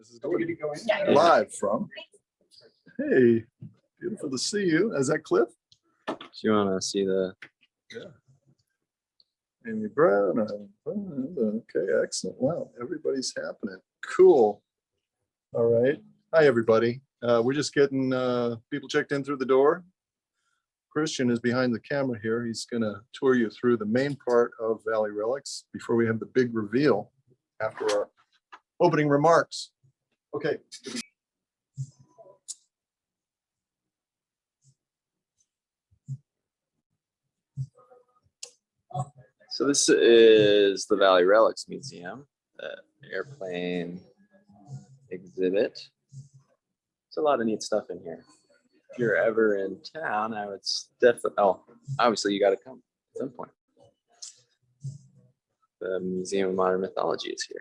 This is going live from. Hey, beautiful to see you. Is that Cliff? Do you want to see the? Yeah. Amy Brown. Okay, excellent. Wow, everybody's happening. Cool. All right. Hi, everybody. We're just getting people checked in through the door. Christian is behind the camera here. He's going to tour you through the main part of Valley Relics before we have the big reveal after our opening remarks. Okay. So this is the Valley Relics Museum, the airplane exhibit. There's a lot of neat stuff in here. If you're ever in town, I would definitely, obviously you got to come at some point. The Museum of Modern Mythology is here.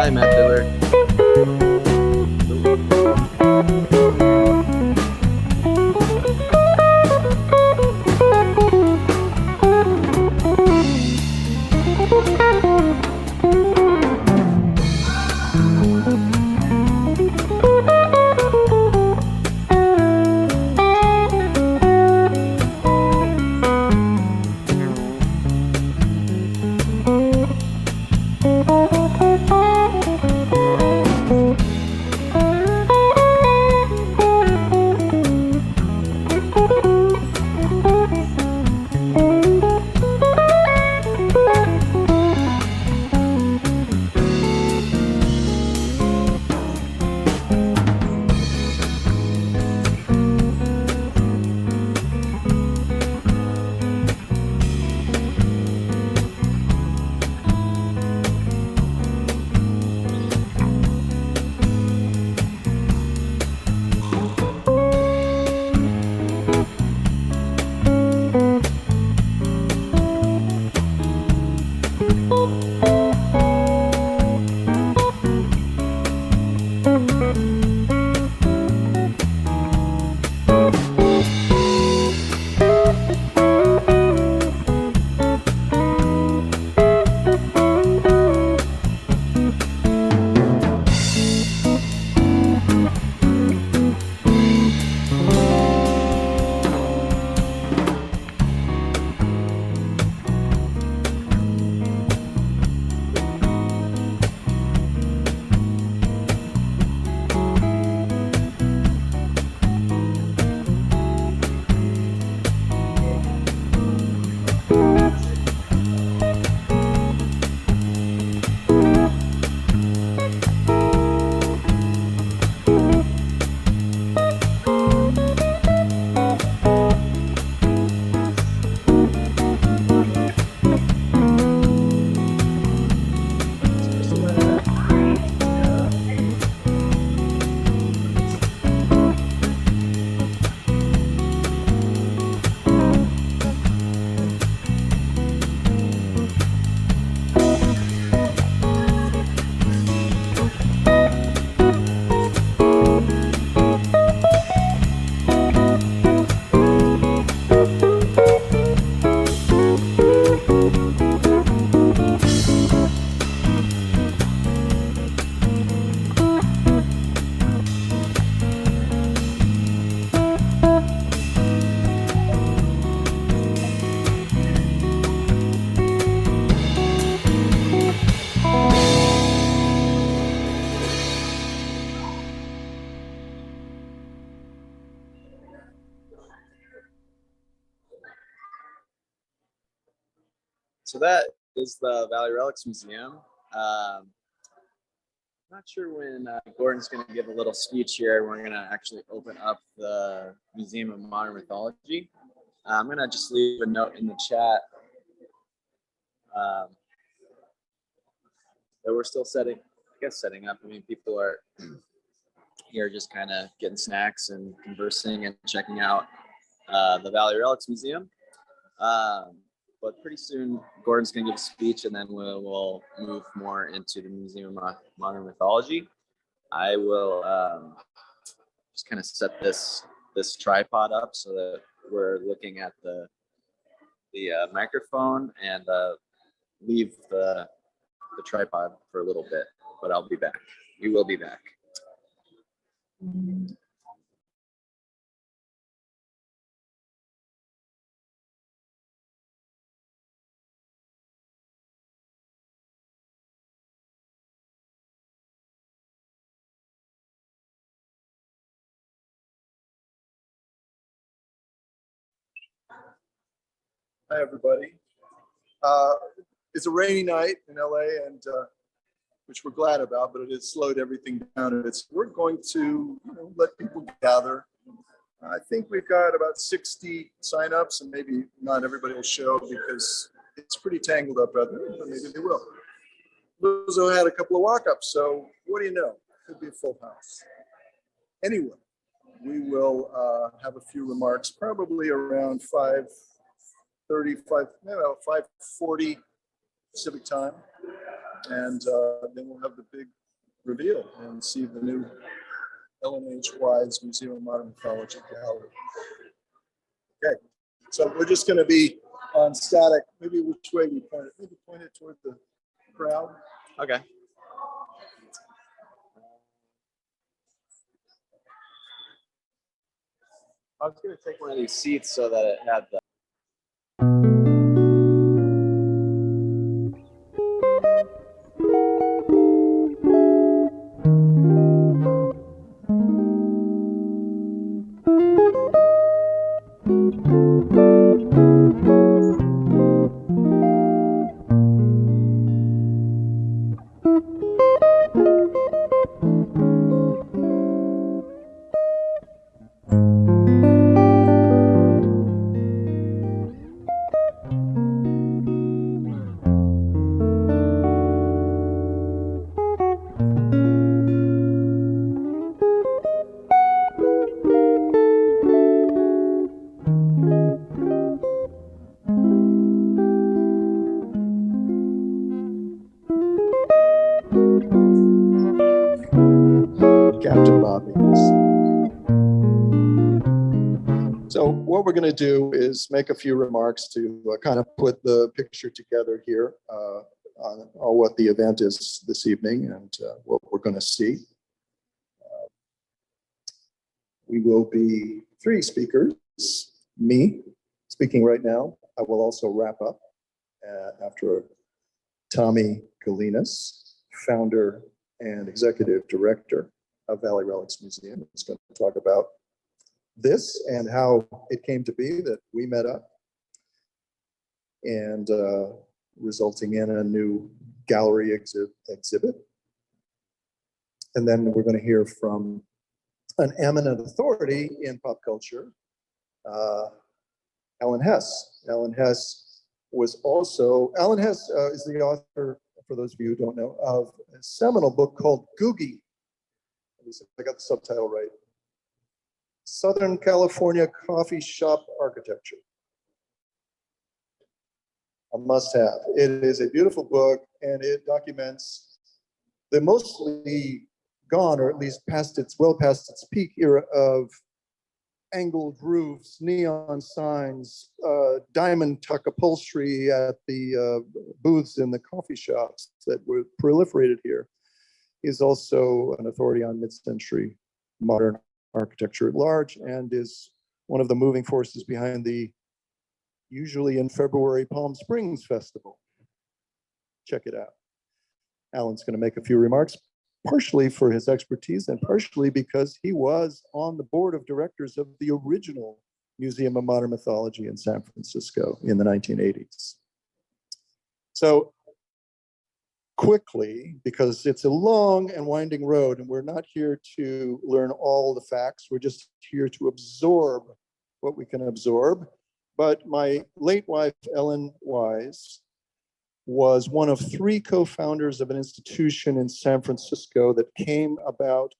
Hi, Matt Dillard. So that is the Valley Relics Museum. Not sure when Gordon's going to give a little speech here. We're going to actually open up the Museum of Modern Mythology. I'm going to just leave a note in the chat that we're still setting up. I mean, people are here just kind of getting snacks and conversing and checking out the Valley Relics Museum. But pretty soon, Gordon's going to give a speech, and then we'll move more into the Museum of Modern Mythology. I will just kind of set this tripod up so that we're looking at the microphone and leave the tripod for a little bit. But I'll be back. We will be back. Hi, everybody. It's a rainy night in LA, and which we're glad about, but it has slowed everything down. We're going to let people gather. I think we've got about 60 signups, and maybe not everybody will show because it's pretty tangled up out there, but maybe they will. We also had a couple of walk-ups, so what do you know? Could be a full house. Anyway, we will have a few remarks, probably around 5:40 Pacific time, and then we'll have the big reveal and see the new H. Weis Museum of Modern Mythology gallery. Okay, so we're just going to be on static. Maybe which way we point it? Maybe point it toward the crowd. Okay. I was going to take one of these seats so that it had the Captain Bobby. So what we're going to do is make a few remarks to kind of put the picture together here on what the event is this evening and what we're going to see. We will be 3 speakers, me speaking right now. I will also wrap up after Tommy Gelinas, founder and executive director of Valley Relics Museum. Is going to talk about this and how it came to be that we met up and resulting in a new gallery exhibit. And then we're going to hear from an eminent authority in pop culture, Alan Hess. Alan Hess is the author, for those of you who don't know, of a seminal book called Googie. Let me see if I got the subtitle right. Southern California Coffee Shop Architecture. A must-have. It is a beautiful book, and it documents the mostly gone, or at least past its peak era of angled roofs, neon signs, diamond tuck upholstery at the booths in the coffee shops that were proliferated here. He's also an authority on mid-century modern architecture at large and is one of the moving forces behind the usually in February Palm Springs Festival. Check it out. Alan's going to make a few remarks, partially for his expertise and partially because he was on the board of directors of the original Museum of Modern Mythology in San Francisco in the 1980s. So quickly, because it's a long and winding road, and we're not here to learn all the facts. We're just here to absorb what we can absorb. But my late wife, Ellen Weis, was one of three co-founders of an institution in San Francisco that came about,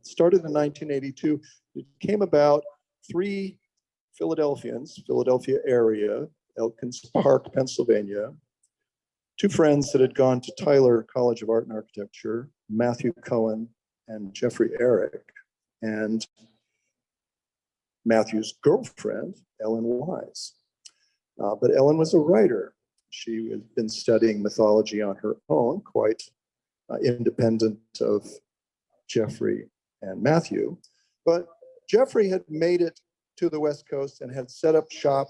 started in 1982. It came about three Philadelphians, Philadelphia area, Elkins Park, Pennsylvania, two friends that had gone to Tyler College of Art and Architecture, Matthew Cohen and Jeffrey Eric, and Matthew's girlfriend, Ellen Weis. But Ellen was a writer. She had been studying mythology on her own, quite independent of Jeffrey and Matthew. But Jeffrey had made it to the West Coast and had set up shop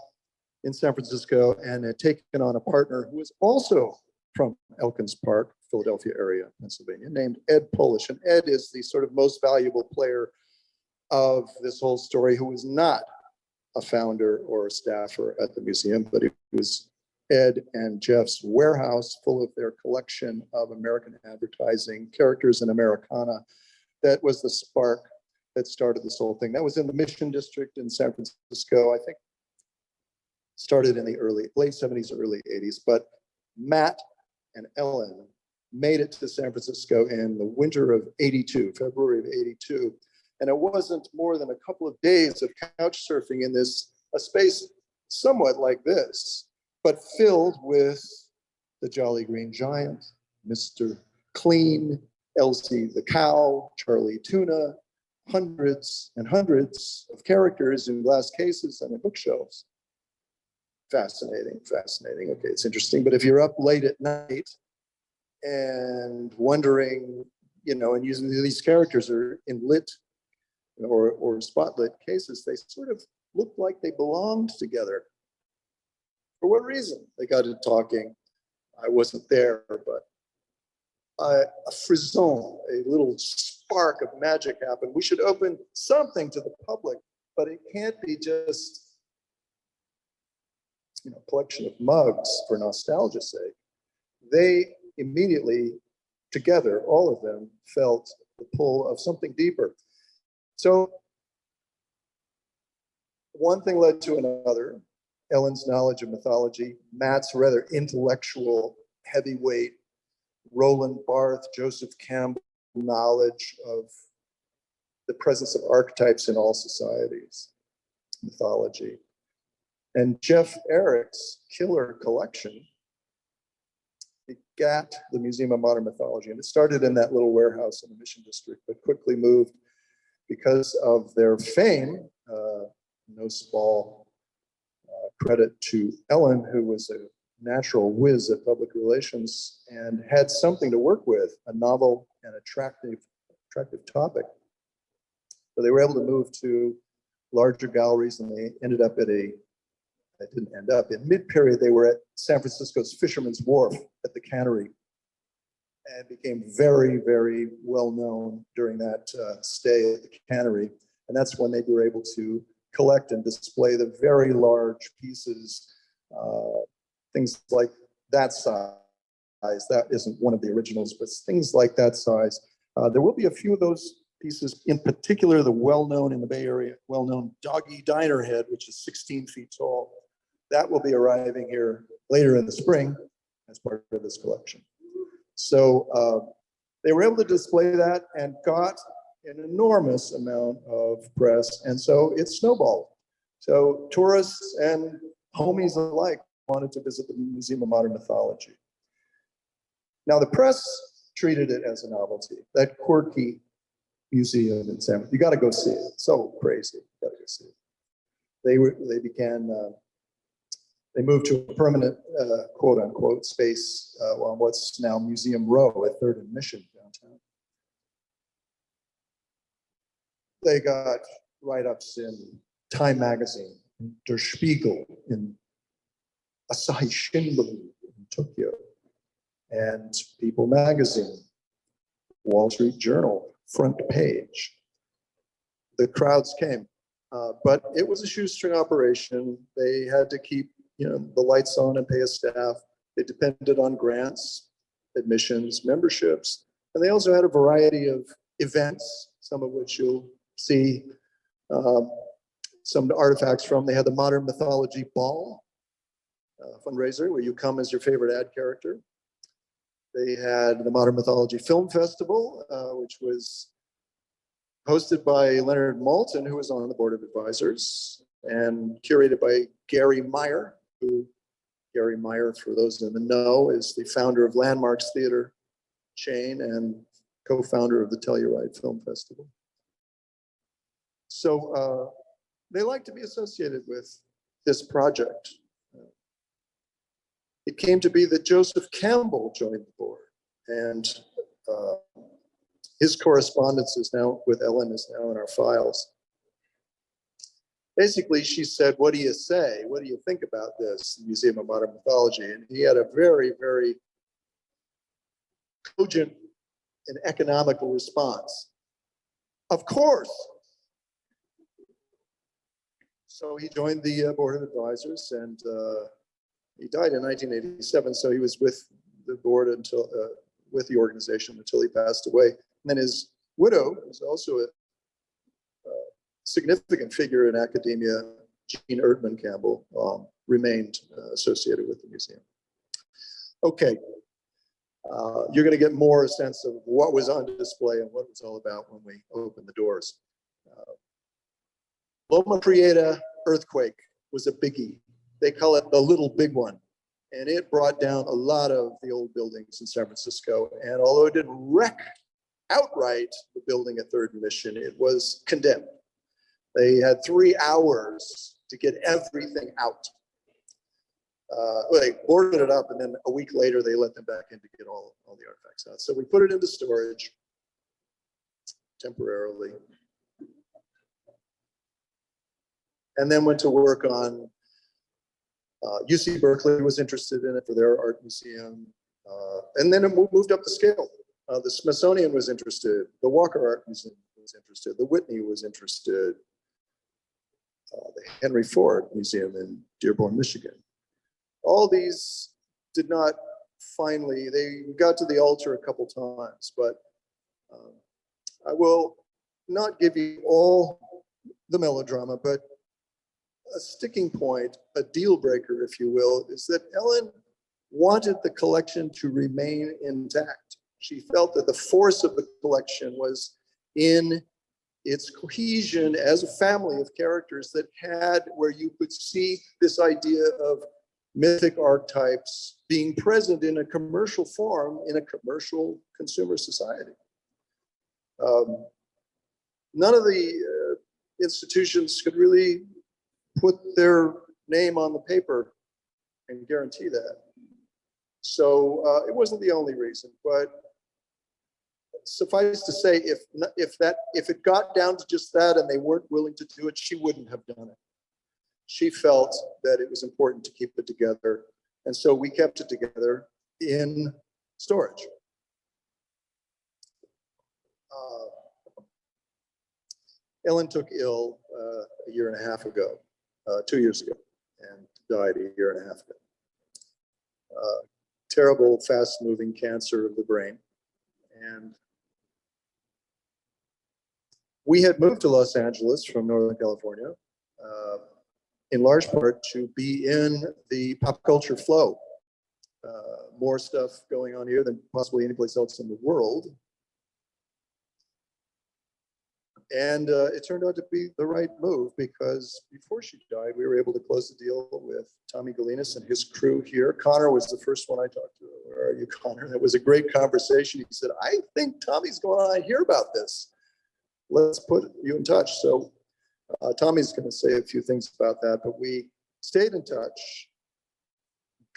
in San Francisco and had taken on a partner who was also from Elkins Park, Philadelphia area, Pennsylvania, named Ed Polish. And Ed is the sort of most valuable player of this whole story, who was not a founder or a staffer at the museum, but he was Ed and Jeff's warehouse full of their collection of American advertising, characters in Americana. That was the spark that started this whole thing. That was in the Mission District in San Francisco, I think. Started in the late 70s, early 80s. But Matt and Ellen made it to San Francisco in the winter of 82, February of 82. And it wasn't more than a couple of days of couch surfing in a space somewhat like this, but filled with the Jolly Green Giant, Mr. Clean, Elsie the Cow, Charlie Tuna, hundreds and hundreds of characters in glass cases and in bookshelves. Fascinating, fascinating. Okay, it's interesting. But if you're up late at night and wondering, and using these characters are in lit or spotlit cases, they sort of looked like they belonged together. For what reason? They got to talking. I wasn't there, but a frisson, a little spark of magic happened. We should open something to the public, but it can't be just a collection of mugs for nostalgia's sake. They immediately, together, all of them, felt the pull of something deeper. So one thing led to another. Ellen's knowledge of mythology, Matt's rather intellectual, heavyweight, Roland Barthes, Joseph Campbell knowledge of the presence of archetypes in all societies, mythology. And Jeff Eric's killer collection begat the Museum of Modern Mythology. And it started in that little warehouse in the Mission District, but quickly moved because of their fame. No small credit to Ellen, who was a natural whiz at public relations and had something to work with, a novel and attractive topic. So they were able to move to larger galleries, and they ended up in mid-period, they were at San Francisco's Fisherman's Wharf at the Cannery, and became very, very well known during that stay at the Cannery. And that's when they were able to collect and display the very large pieces, things like that size. That isn't one of the originals, but things like that size. There will be a few of those pieces, in particular, the well-known in the Bay Area, well-known Doggy Diner Head, which is 16 feet tall. That will be arriving here later in the spring as part of this collection. So they were able to display that and got an enormous amount of press. And so it snowballed. So tourists and homies alike wanted to visit the Museum of Modern Mythology. Now the press treated it as a novelty, that quirky museum in San Francisco. You got to go see it. It's so crazy. You got to go see it. They moved to a permanent, quote unquote, space on what's now Museum Row at 3rd and Mission downtown. They got write-ups in Time Magazine, Der Spiegel, in Asahi Shimbun in Tokyo, and People Magazine, Wall Street Journal, front page. The crowds came, but it was a shoestring operation. They had to keep the lights on and pay a staff. They depended on grants, admissions, memberships, and they also had a variety of events, some of which you'll see some artifacts from. They had the Modern Mythology Ball fundraiser, where you come as your favorite ad character. They had the Modern Mythology Film Festival, which was hosted by Leonard Maltin, who was on the board of advisors, and curated by Gary Meyer, who, Gary Meyer, for those in the know, is the founder of Landmarks Theater chain and co-founder of the Telluride Film Festival. So they like to be associated with this project. It came to be that Joseph Campbell joined the board, and his correspondence is now with Ellen is now in our files. Basically, she said, "What do you say? What do you think about this, the Museum of Modern Mythology?" And he had a very, very cogent and economical response. Of course. So he joined the board of advisors, and he died in 1987. So he was with the board until with the organization until he passed away. And then his widow was also a significant figure in academia, Jean Erdman Campbell, remained associated with the museum. Okay, you're going to get more sense of what was on display and what it was all about when we open the doors. Loma Prieta earthquake was a biggie. They call it the little big one. And it brought down a lot of the old buildings in San Francisco. And although it didn't wreck outright the building at Third and Mission, it was condemned. They had 3 hours to get everything out. They boarded it up, and then a week later, they let them back in to get all the artifacts out. So we put it into storage temporarily. And then went to work on, UC Berkeley was interested in it for their art museum. And then it moved up the scale. The Smithsonian was interested. The Walker Art Museum was interested. The Whitney was interested. The Henry Ford Museum in Dearborn, Michigan. All these did not finally, they got to the altar a couple times, but I will not give you all the melodrama, but a sticking point, a deal breaker, if you will, is that Ellen wanted the collection to remain intact. She felt that the force of the collection was in its cohesion as a family of characters that had, where you could see this idea of mythic archetypes being present in a commercial form in a commercial consumer society. None of the institutions could really put their name on the paper and guarantee that. So it wasn't the only reason, but suffice to say, if it got down to just that and they weren't willing to do it, she wouldn't have done it. She felt that it was important to keep it together, and so we kept it together in storage. Ellen took ill a year and a half ago, 2 years ago, and died a year and a half ago. Terrible, fast-moving cancer of the brain. And we had moved to Los Angeles from Northern California, in large part to be in the pop culture flow. More stuff going on here than possibly anyplace else in the world. And it turned out to be the right move, because before she died, we were able to close the deal with Tommy Gelinas and his crew here. Connor was the first one I talked to. Where are you, Connor? That was a great conversation. He said, "I think Tommy's going to hear about this. Let's put you in touch." So Tommy's going to say a few things about that, but we stayed in touch,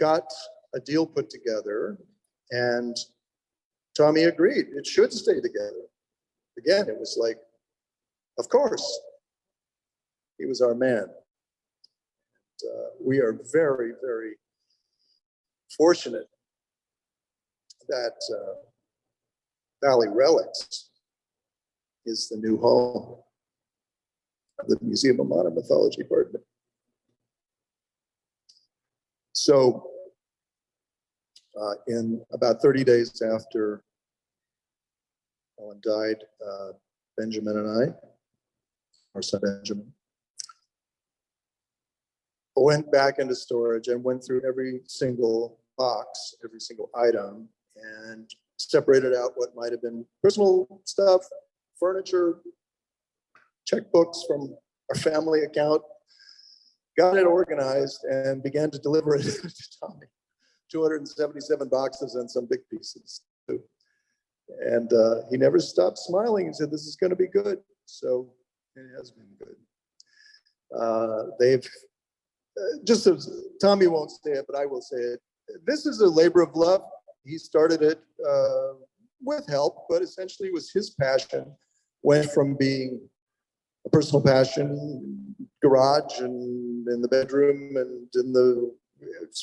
got a deal put together, and Tommy agreed it should stay together. Again, it was like, of course, he was our man. We are very, very fortunate that Valley Relics is the new home of the Museum of Modern Mythology, pardon me. So In about 30 days after Ellen died, Benjamin and I, our son Benjamin, went back into storage and went through every single box, every single item, and separated out what might have been personal stuff, furniture, checkbooks from our family account, got it organized, and began to deliver it to Tommy. 277 boxes and some big pieces too. And he never stopped smiling. He said, "This is going to be good." So it has been good. They've just as Tommy won't say it, but I will say it. This is a labor of love. He started it with help, but essentially it was his passion. Went from being a personal passion, garage and in the bedroom and in the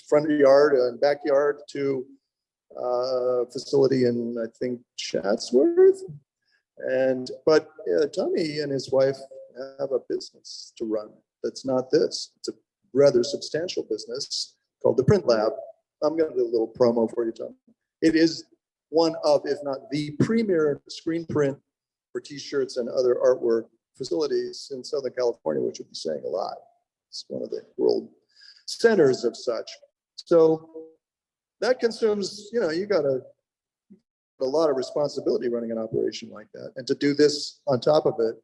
front yard and backyard, to facility in, I think, Chatsworth. But Tommy and his wife have a business to run that's not this. It's a rather substantial business called the Print Lab. I'm going to do a little promo for you, Tom. It is one of, if not the premier screen print for T-shirts and other artwork facilities in Southern California, which would be saying a lot. It's one of the world centers of such. So that consumes, you got a lot of responsibility running an operation like that. And to do this on top of it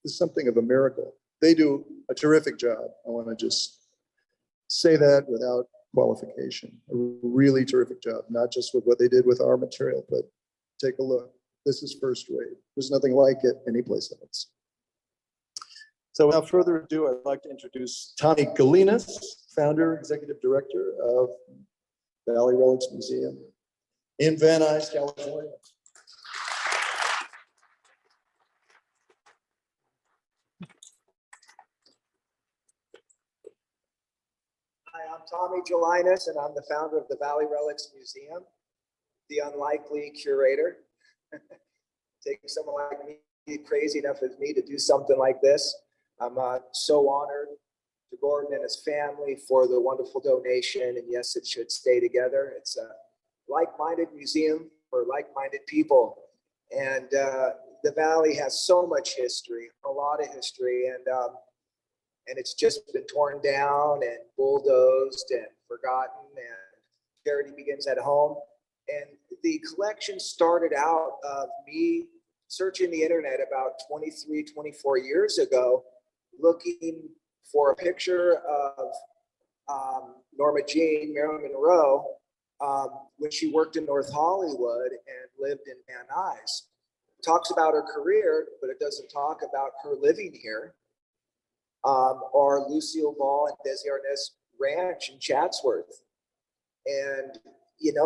is something of a miracle. They do a terrific job. I want to just say that without qualification. A really terrific job, not just with what they did with our material, but take a look. This is first rate. There's nothing like it anyplace else. So without further ado, I'd like to introduce Tommy Gelinas, founder, executive director of Valley Relics Museum in Van Nuys, California. Hi, I'm Tommy Gelinas, and I'm the founder of the Valley Relics Museum, the unlikely curator. Take someone like me, crazy enough as me, to do something like this. I'm so honored to Gordon and his family for the wonderful donation, and yes, it should stay together. It's a like-minded museum for like-minded people, and the Valley has so much history, a lot of history, and it's just been torn down and bulldozed and forgotten, and charity begins at home. And the collection started out of me searching the internet about 23, 24 years ago, looking for a picture of Norma Jean, Marilyn Monroe, when she worked in North Hollywood and lived in Van Nuys. It talks about her career, but it doesn't talk about her living here. Or Lucille Ball and Desi Arnaz Ranch in Chatsworth. And,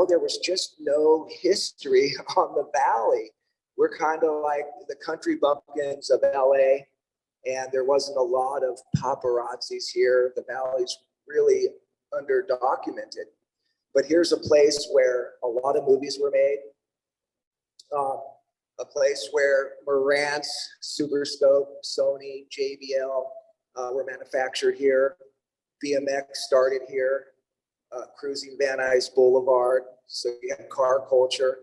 there was just no history on the Valley. We're kind of like the country bumpkins of LA, and there wasn't a lot of paparazzis here. The Valley's really underdocumented. But here's a place where a lot of movies were made, a place where Marantz, Superscope, Sony, JBL, were manufactured here. BMX started here, cruising Van Nuys Boulevard. So you had car culture.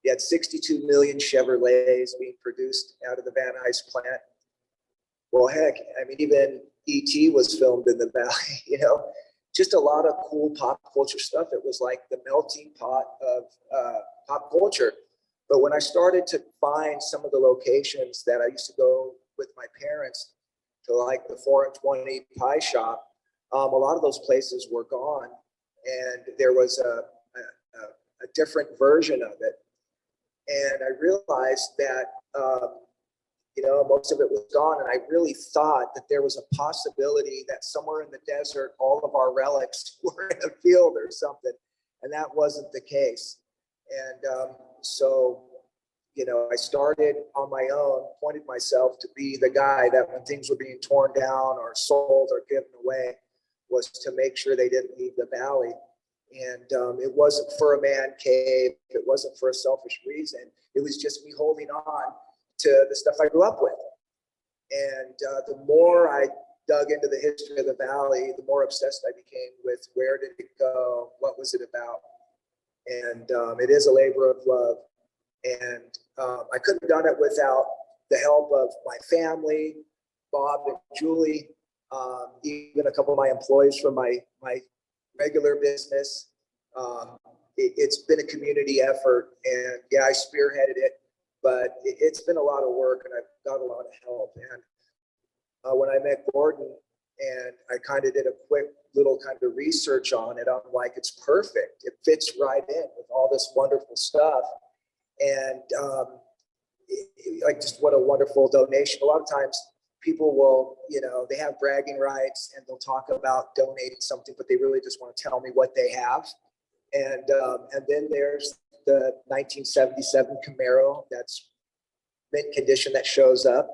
You had 62 million Chevrolets being produced out of the Van Nuys plant. Well, heck, even E.T. was filmed in the Valley, just a lot of cool pop culture stuff. It was like the melting pot of pop culture. But when I started to find some of the locations that I used to go with my parents to, like the 4 and 20 pie shop, a lot of those places were gone, and there was a different version of it. And I realized that most of it was gone, and I really thought that there was a possibility that somewhere in the desert, all of our relics were in a field or something, and that wasn't the case. And so I started on my own, appointed myself to be the guy that when things were being torn down or sold or given away, was to make sure they didn't leave the Valley. And it wasn't for a man cave. It wasn't for a selfish reason. It was just me holding on to the stuff I grew up with. And the more I dug into the history of the Valley, the more obsessed I became with where did it go? What was it about? And it is a labor of love. And I couldn't have done it without the help of my family, Bob and Julie, even a couple of my employees from my regular business. It's been a community effort, and yeah, I spearheaded it, but it's been a lot of work, and I've got a lot of help. And when I met Gordon and I kind of did a quick little kind of research on it, I'm like, it's perfect. It fits right in with all this wonderful stuff. And like, just what a wonderful donation. A lot of times people will, they have bragging rights and they'll talk about donating something, but they really just want to tell me what they have. And then there's the 1977 Camaro that's mint condition that shows up.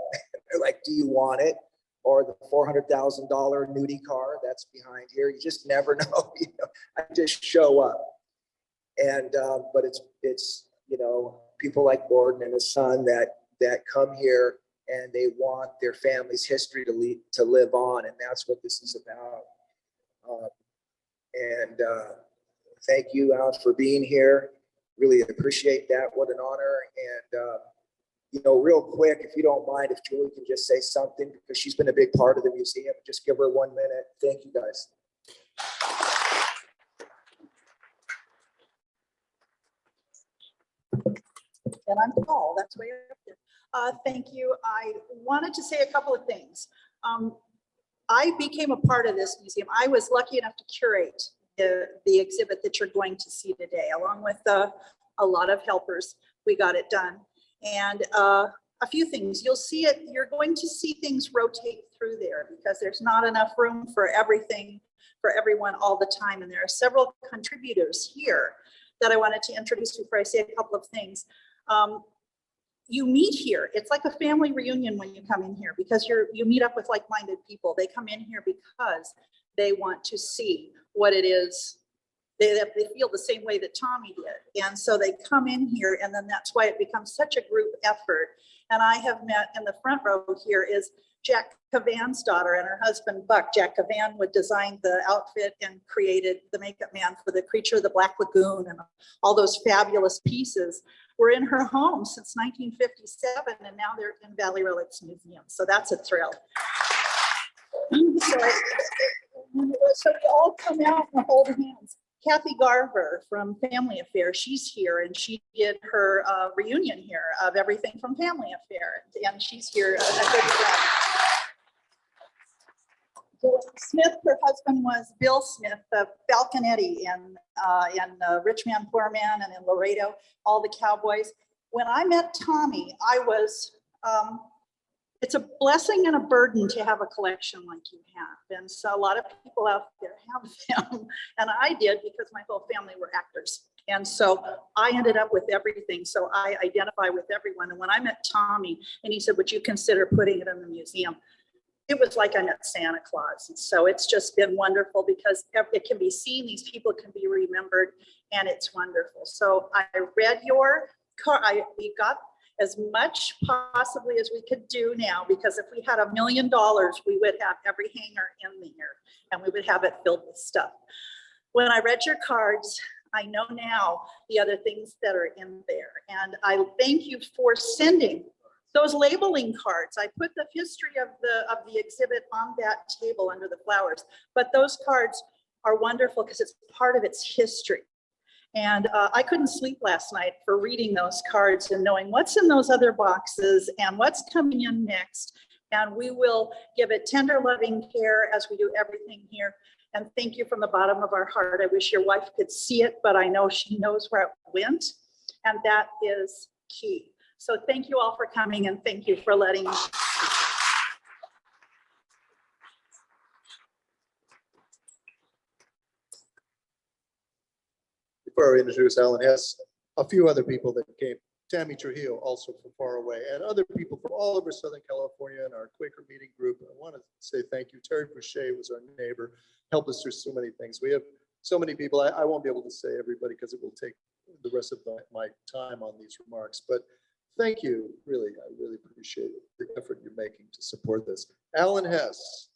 They're like, do you want it? Or the $400,000 nudie car that's behind here. You just never know. I just show up. And but it's people like Gordon and his son that come here and they want their family's history to live on, and that's what this is about. Thank you, Alan, for being here. Really appreciate that. What an honor. And real quick, if you don't mind, if Julie can just say something, because she's been a big part of the museum. Just give her 1 minute. Thank you, guys. And I'm Paul, that's way up there. Thank you. I wanted to say a couple of things. I became a part of this museum. I was lucky enough to curate the exhibit that you're going to see today, along with a lot of helpers. We got it done. And a few things, you'll see it, you're going to see things rotate through there because there's not enough room for everything, for everyone all the time. And there are several contributors here that I wanted to introduce before I say a couple of things. You meet here. It's like a family reunion when you come in here because you meet up with like-minded people. They come in here because they want to see what it is. They feel the same way that Tommy did. And so they come in here, and then that's why it becomes such a group effort. And I have met in the front row here is Jack Cavan's daughter and her husband, Buck. Jack Cavan would design the outfit and created the makeup man for the Creature of the Black Lagoon, and all those fabulous pieces were in her home since 1957, and now they're in Valley Relics Museum. So that's a thrill. So we all come out and hold hands. Kathy Garver from Family Affair, she's here, and she did her reunion here of everything from Family Affair, and she's here. Smith, her husband was Bill Smith of Falconetti and Rich Man, Poor Man, and in Laredo, all the cowboys. When I met Tommy, I was, it's a blessing and a burden to have a collection like you have. And so a lot of people out there have them, and I did because my whole family were actors. And so I ended up with everything. So I identify with everyone. And when I met Tommy and he said, would you consider putting it in the museum? It was like I met Santa Claus. And so it's just been wonderful because it can be seen, these people can be remembered, and it's wonderful. So I read your card. We got as much possibly as we could do now, because if we had $1 million, we would have every hanger in there and we would have it filled with stuff. When I read your cards, I know now the other things that are in there. And I thank you for sending those labeling cards. I put the history of the exhibit on that table under the flowers, but those cards are wonderful because it's part of its history. And I couldn't sleep last night for reading those cards and knowing what's in those other boxes and what's coming in next. And we will give it tender, loving care as we do everything here. And thank you from the bottom of our heart. I wish your wife could see it, but I know she knows where it went. And that is key. So thank you all for coming, and thank you for letting me. Before I introduce Alan Hess, a few other people that came. Tammy Trujillo, also from far away, and other people from all over Southern California and our Quaker meeting group. I want to say thank you. Terry Boucher was our neighbor, helped us through so many things. We have so many people. I won't be able to say everybody because it will take the rest of my time on these remarks, but thank you. Really, I really appreciate the effort you're making to support this. Alan Hess.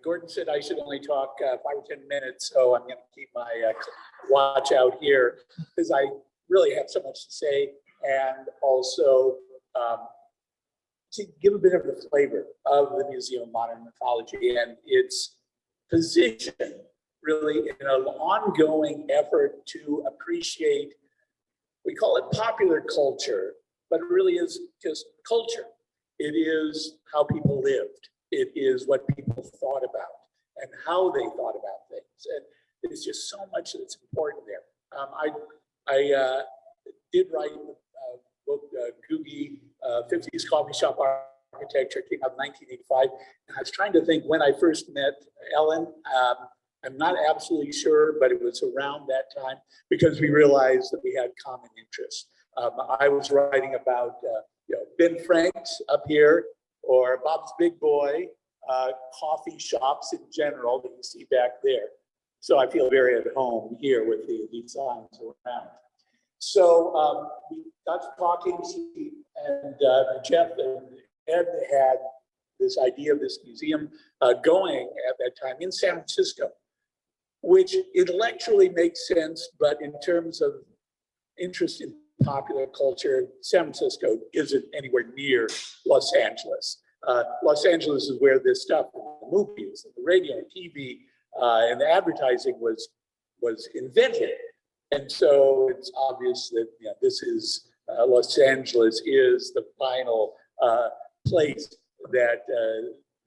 Gordon said I should only talk 5 or 10 minutes, so I'm going to keep my watch out here because I really have so much to say, and also to give a bit of the flavor of the Museum of Modern Mythology and its position really in an ongoing effort to appreciate, we call it popular culture, but it really is just culture. It is how people lived. It is what people thought about and how they thought about things. And there's just so much that's important there. I did write a book, Googie, 50s Coffee Shop Architecture, came out in 1985. And I was trying to think when I first met Ellen. I'm not absolutely sure, but it was around that time because we realized that we had common interests. I was writing about Ben Frank's up here, or Bob's Big Boy, coffee shops in general that you see back there. So I feel very at home here with these signs around. So we got to talking, and Jeff and Ed had this idea of this museum going at that time in San Francisco, which intellectually makes sense, but in terms of interest in popular culture, San Francisco isn't anywhere near Los Angeles. Los Angeles is where this stuff, the movies, and the radio, and TV, and the advertising was invented. And so it's obvious that this is Los Angeles is the final place that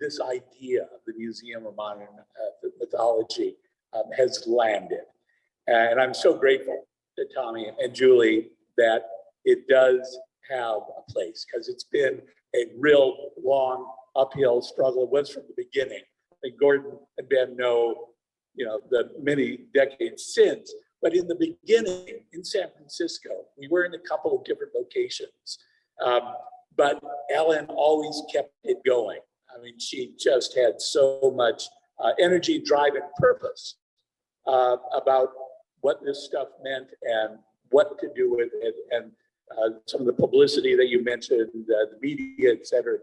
this idea of the Museum of Modern Mythology has landed. And I'm so grateful to Tommy and Julie that it does have a place, because it's been a real long uphill struggle. It was from the beginning. Like Gordon and Ben know, the many decades since, but in the beginning in San Francisco, we were in a couple of different locations, but Ellen always kept it going. I mean, she just had so much energy, drive, and purpose about what this stuff meant and what to do with it, and some of the publicity that you mentioned, the media, et cetera,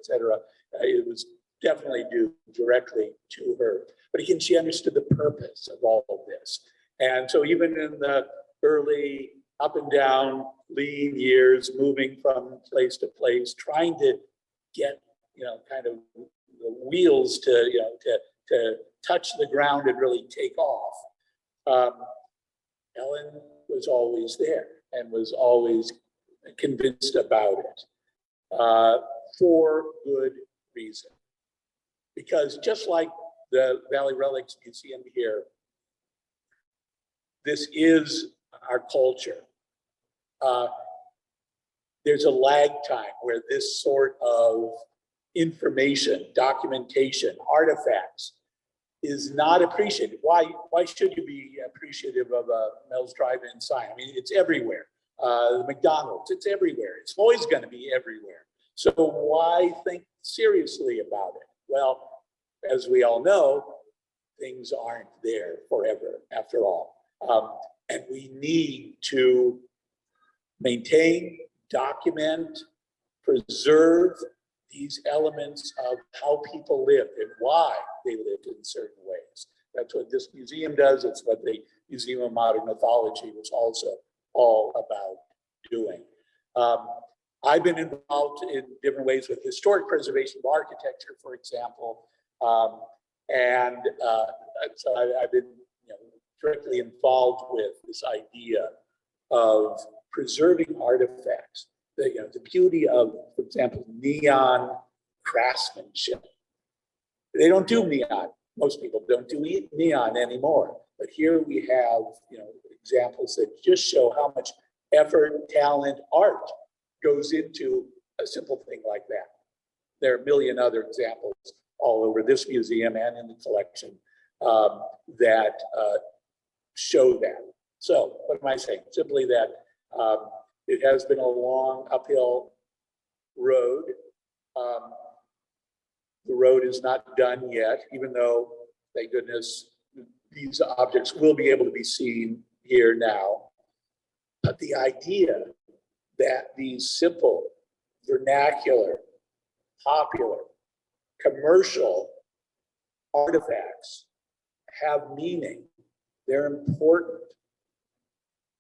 it was definitely due directly to her. But again, she understood the purpose of all of this. And so even in the early up and down lean years, moving from place to place, trying to get, kind of the wheels to touch the ground and really take off, Ellen was always there and was always convinced about it for good reason. Because just like the Valley Relics Museum here, this is our culture. There's a lag time where this sort of information, documentation, artifacts is not appreciated. Why should you be appreciative of a Mel's Drive-In sign? I mean, it's everywhere. The McDonald's, it's everywhere. It's always going to be everywhere. So why think seriously about it? Well, as we all know, things aren't there forever after all. And we need to maintain, document, preserve these elements of how people lived and why they lived in certain ways. That's what this museum does. It's what the Museum of Modern Mythology was also all about doing. I've been involved in different ways with historic preservation of architecture, for example. So I've been directly involved with this idea of preserving artifacts. The beauty of, for example, neon craftsmanship. They don't do neon. Most people don't do neon anymore. But here we have, examples that just show how much effort, talent, art goes into a simple thing like that. There are a million other examples all over this museum and in the collection that show that. So what am I saying? Simply that it has been a long uphill road. The road is not done yet, even though, thank goodness, these objects will be able to be seen here now. But the idea that these simple, vernacular, popular, commercial artifacts have meaning. They're important.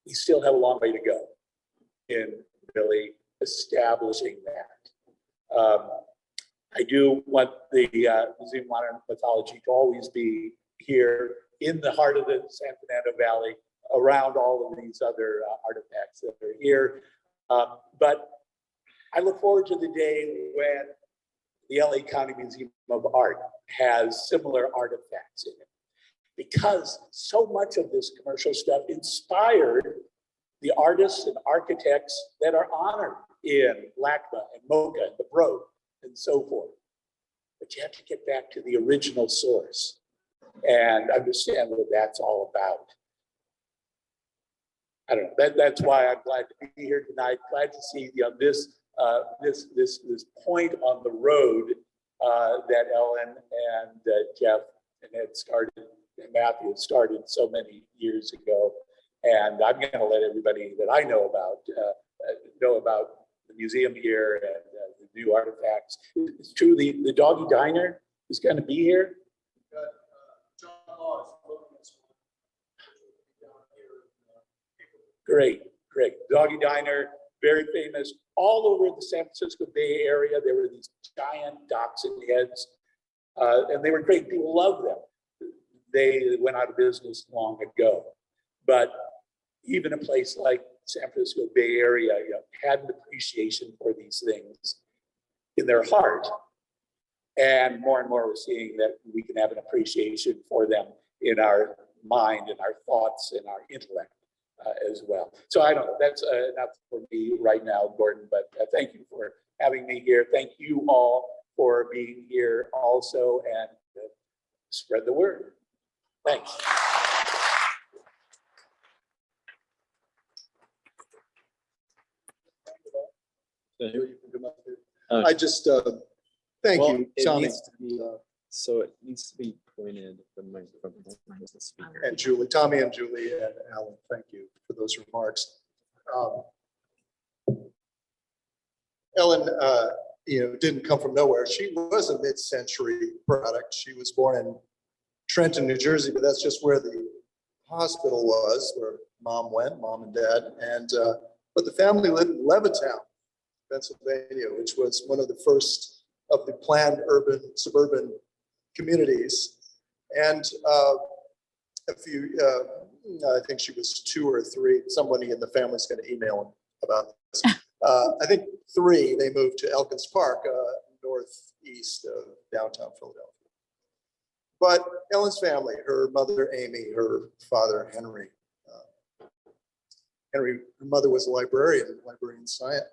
We still have a long way to go in really establishing that. I do want the Museum of Modern Mythology to always be here in the heart of the San Fernando Valley, around all of these other artifacts that are here. But I look forward to the day when the LA County Museum of Art has similar artifacts in it, because so much of this commercial stuff inspired the artists and architects that are honored in LACMA and MoCA and the Broad and so forth. But you have to get back to the original source and understand what that's all about. I don't know. That's why I'm glad to be here tonight. Glad to see this point on the road that Ellen and Jeff and Ed started, and Matthew started so many years ago. And I'm going to let everybody that I know about the museum here and the new artifacts. It's true, the Doggy Diner is going to be here. Great. Doggy Diner, very famous all over the San Francisco Bay Area. There were these giant dachshund heads, and they were great. People loved them. They went out of business long ago. But even a place like San Francisco Bay Area, had an appreciation for these things in their heart. And more we're seeing that we can have an appreciation for them in our mind and our thoughts and our intellect as well. So I don't know, that's not for me right now, Gordon, but thank you for having me here. Thank you all for being here also, and spread the word. Thanks. I just, thank you, Tommy. So it needs to be pointed the microphone towards the speaker. And Julie, Tommy and Julie and Alan, thank you for those remarks. Ellen, didn't come from nowhere. She was a mid-century product. She was born in Trenton, New Jersey, but that's just where the hospital was, where mom went, mom and dad. And but the family lived in Levittown, Pennsylvania, which was one of the first of the planned suburban communities. And I think she was 2 or 3, somebody in the family's going to email him about this. I think 3, they moved to Elkins Park, northeast of downtown Philadelphia. But Ellen's family, her mother, Amy, her father, Henry. Her mother was a librarian science,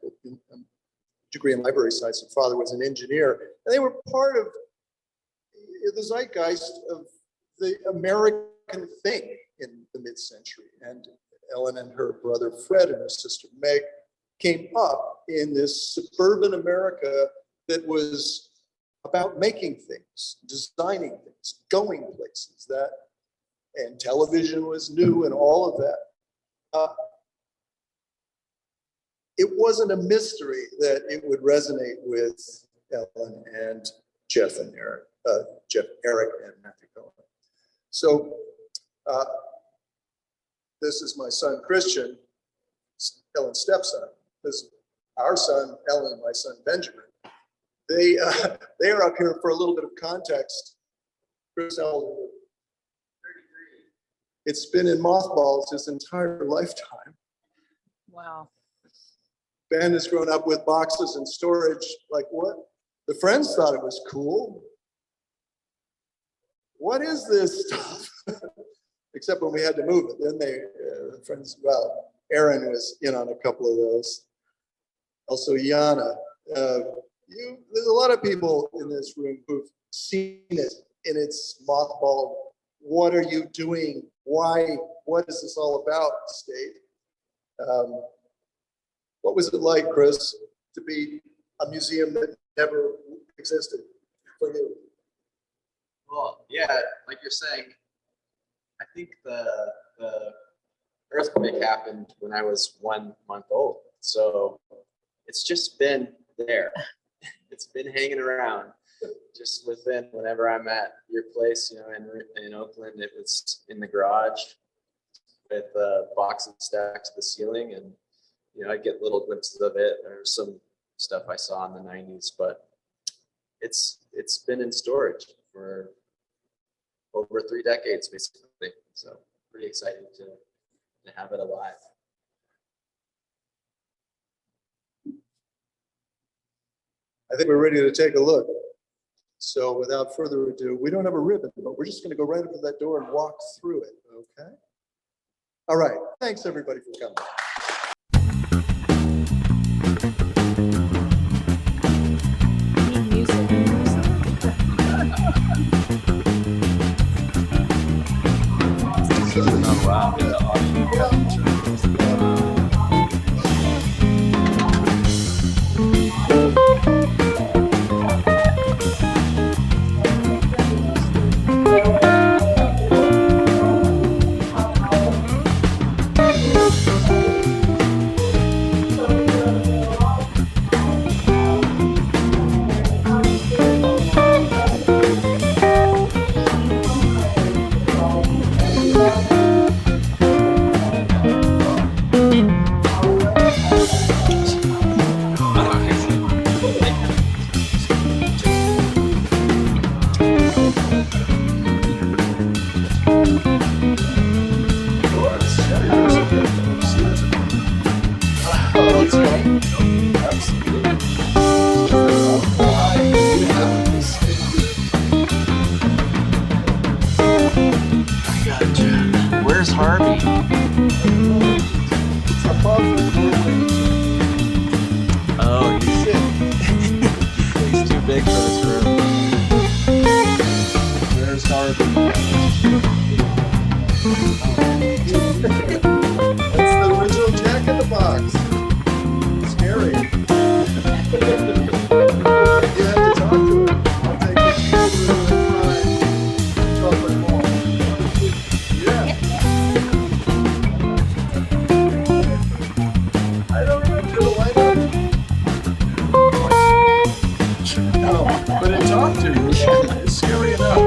degree in library science. Her father was an engineer. And they were part of the zeitgeist of the American thing in the mid-century. And Ellen and her brother Fred and her sister Meg came up in this suburban America that was about making things, designing things, going places, and television was new and all of that. It wasn't a mystery that it would resonate with Ellen and Jeff and Eric, Eric and Matthew Cohen. So this is my son, Christian, Ellen's stepson. This is our son, Ellen, and my son, Benjamin. They are up here for a little bit of context. Chris, how old are you? 33. It's been in mothballs his entire lifetime. Wow. Ben has grown up with boxes and storage. Like what? The friends thought it was cool. What is this stuff? Except when we had to move it. Then friends, well, Aaron was in on a couple of those. Also, Yana. There's a lot of people in this room who've seen it in its mothballed. What are you doing? Why? What is this all about? State. What was it like, Chris, to be a museum that never existed for you? Well, yeah, like you're saying, I think the earthquake happened when I was 1 month old. So it's just been there. It's been hanging around. just within, whenever I'm at your place, in Oakland, it was in the garage with boxes stacked to the ceiling, and I'd get little glimpses of it. There's some stuff I saw in the 90s, but it's been in storage for over 3 decades, basically. So pretty excited to have it alive. I think we're ready to take a look. So without further ado, we don't have a ribbon, but we're just going to go right up to that door and walk through it, okay? All right, thanks everybody for coming. Oh, wow. Where's Harvey? Oh, he's too big for this room. Where's Harvey? That's the original Jack in the Box. Scary. You have to talk to him. I'll take you to the chocolate mall. Yeah. I don't remember the lineup. No, but it talked to you. It's scary enough.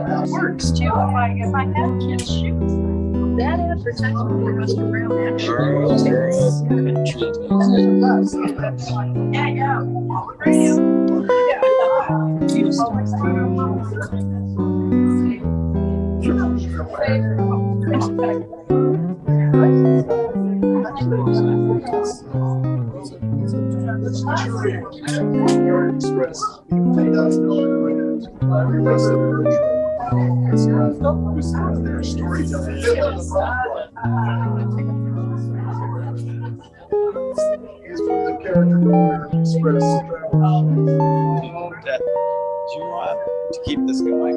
That works too. If I had kids shoes, that advertisement for Mr. Brown actually. Yeah, yeah. The character express. Do you want to keep this going?